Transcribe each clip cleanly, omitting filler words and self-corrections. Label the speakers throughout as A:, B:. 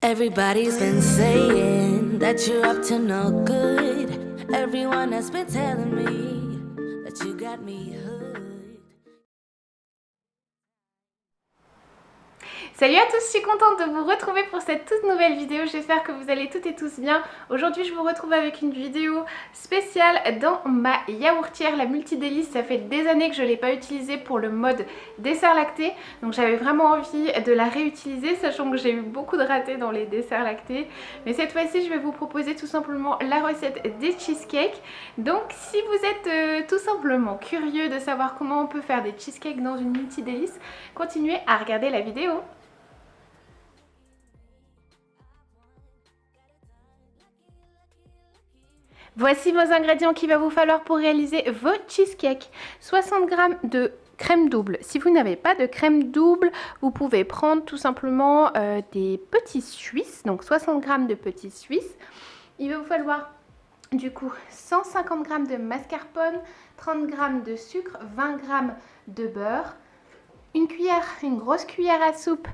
A: Everybody's been saying that you're up to no good. Everyone has been telling me that you got me hooked.
B: Salut à tous, je suis contente de vous retrouver pour cette toute nouvelle vidéo, j'espère que vous allez toutes et tous bien. Aujourd'hui je vous retrouve avec une vidéo spéciale dans ma yaourtière, la multidélice. Ça fait des années que je ne l'ai pas utilisée pour le mode dessert lacté, donc j'avais vraiment envie de la réutiliser, sachant que j'ai eu beaucoup de ratés dans les desserts lactés. Mais cette fois-ci je vais vous proposer tout simplement la recette des cheesecakes. Donc si vous êtes tout simplement curieux de savoir comment on peut faire des cheesecakes dans une multidélice, continuez à regarder la vidéo. Voici vos ingrédients qu'il va vous falloir pour réaliser vos cheesecakes. 60 g de crème double. Si vous n'avez pas de crème double, vous pouvez prendre tout simplement des petits suisses, donc 60 g de petits suisses. Il va vous falloir du coup 150 g de mascarpone, 30 g de sucre, 20 g de beurre, une grosse cuillère à soupe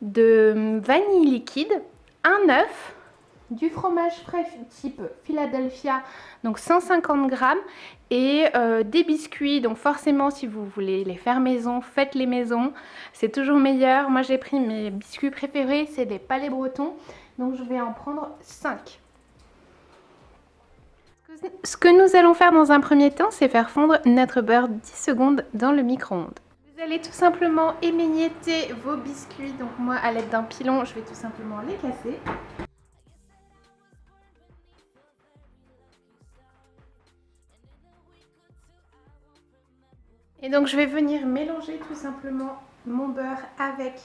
B: de vanille liquide, un œuf, du fromage frais type Philadelphia, donc 150 g, et des biscuits. Donc forcément, si vous voulez les faire maison, faites-les maison, c'est toujours meilleur. Moi j'ai pris mes biscuits préférés, c'est des Palais Bretons, donc je vais en prendre 5. Ce que nous allons faire dans un premier temps, c'est faire fondre notre beurre 10 secondes dans le micro-ondes. Vous allez tout simplement émietter vos biscuits. Donc moi, à l'aide d'un pilon, je vais tout simplement les casser. Et donc je vais venir mélanger tout simplement mon beurre avec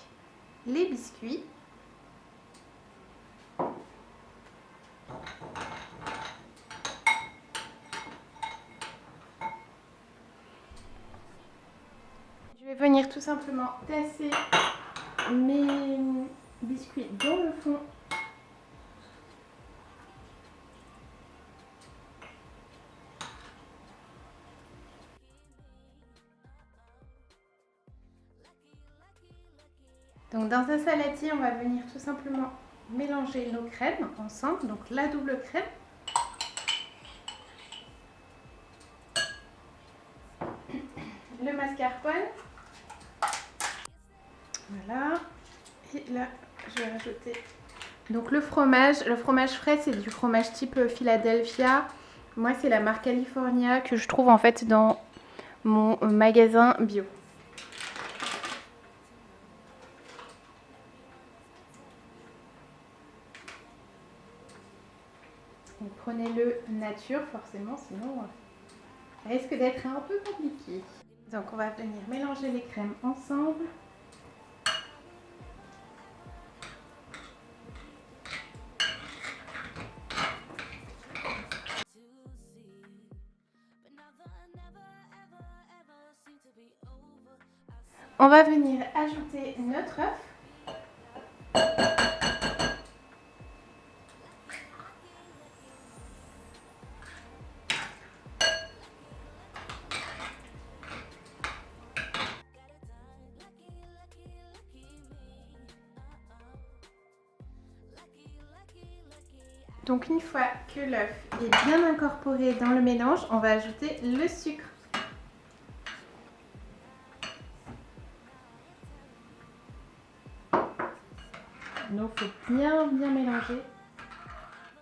B: les biscuits. Je vais venir tout simplement tasser mes biscuits dans le fond. Donc dans un saladier, on va venir tout simplement mélanger nos crèmes ensemble, donc la double crème. Le mascarpone. Voilà. Et là, je vais rajouter donc le fromage. Le fromage frais, c'est du fromage type Philadelphia. Moi, c'est la marque California que je trouve en fait dans mon magasin bio. Donc prenez-le nature forcément, sinon ça risque d'être un peu compliqué. Donc on va venir mélanger les crèmes ensemble. On va venir ajouter notre œuf. Donc une fois que l'œuf est bien incorporé dans le mélange, on va ajouter le sucre. Donc il faut bien mélanger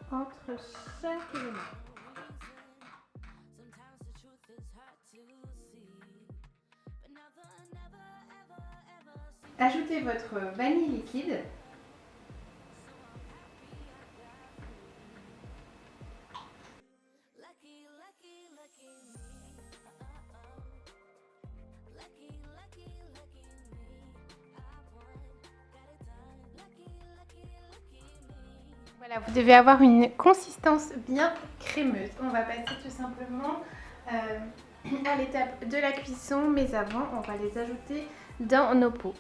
B: entre chaque élément. Ajoutez votre vanille liquide. Voilà, vous devez avoir une consistance bien crémeuse. On va passer tout simplement à l'étape de la cuisson, mais avant, on va les ajouter dans nos pots.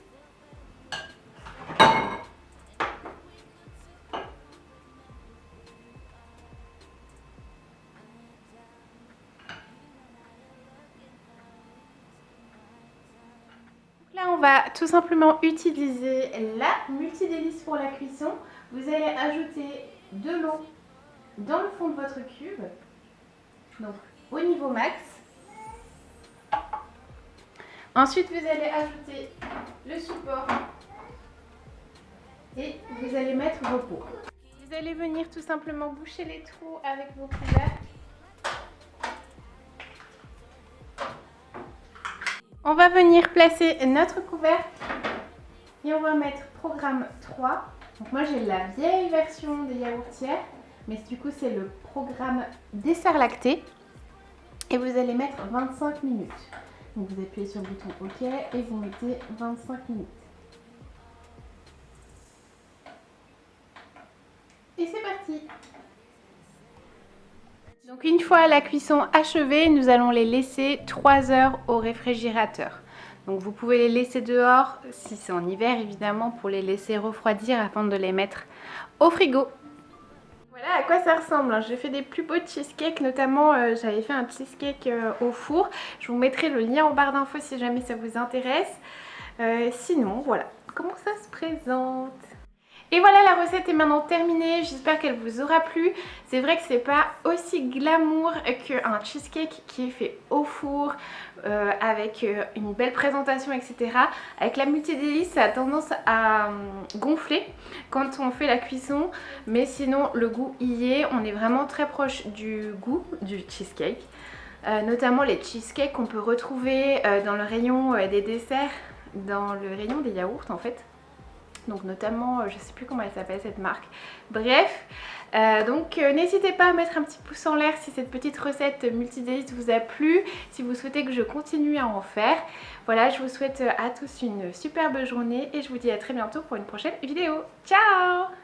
B: Là, on va tout simplement utiliser la multidélice pour la cuisson. Vous allez ajouter de l'eau dans le fond de votre cube, donc au niveau max. Ensuite, vous allez ajouter le support et vous allez mettre vos pots. Vous allez venir tout simplement boucher les trous avec vos couvercles. On va venir placer notre couvercle et on va mettre programme 3. Donc moi j'ai la vieille version des yaourtières, mais du coup c'est le programme dessert lacté. Et vous allez mettre 25 minutes. Donc vous appuyez sur le bouton OK et vous mettez 25 minutes. Et c'est parti! Donc une fois la cuisson achevée, nous allons les laisser 3 heures au réfrigérateur. Donc vous pouvez les laisser dehors, si c'est en hiver évidemment, pour les laisser refroidir afin de les mettre au frigo. Voilà à quoi ça ressemble. J'ai fait des plus beaux cheesecakes, notamment j'avais fait un cheesecake au four. Je vous mettrai le lien en barre d'infos si jamais ça vous intéresse. Sinon, voilà comment ça se présente. Et voilà, la recette est maintenant terminée, j'espère qu'elle vous aura plu. C'est vrai que c'est pas aussi glamour qu'un cheesecake qui est fait au four, avec une belle présentation, etc. Avec la multi-délice, ça a tendance à gonfler quand on fait la cuisson, mais sinon le goût y est, on est vraiment très proche du goût du cheesecake. Notamment les cheesecakes qu'on peut retrouver dans le rayon des desserts, dans le rayon des yaourts en fait. Donc notamment, je sais plus comment elle s'appelle cette marque. Bref, donc n'hésitez pas à mettre un petit pouce en l'air si cette petite recette multi-délice vous a plu, si vous souhaitez que je continue à en faire. Voilà, je vous souhaite à tous une superbe journée et je vous dis à très bientôt pour une prochaine vidéo. Ciao!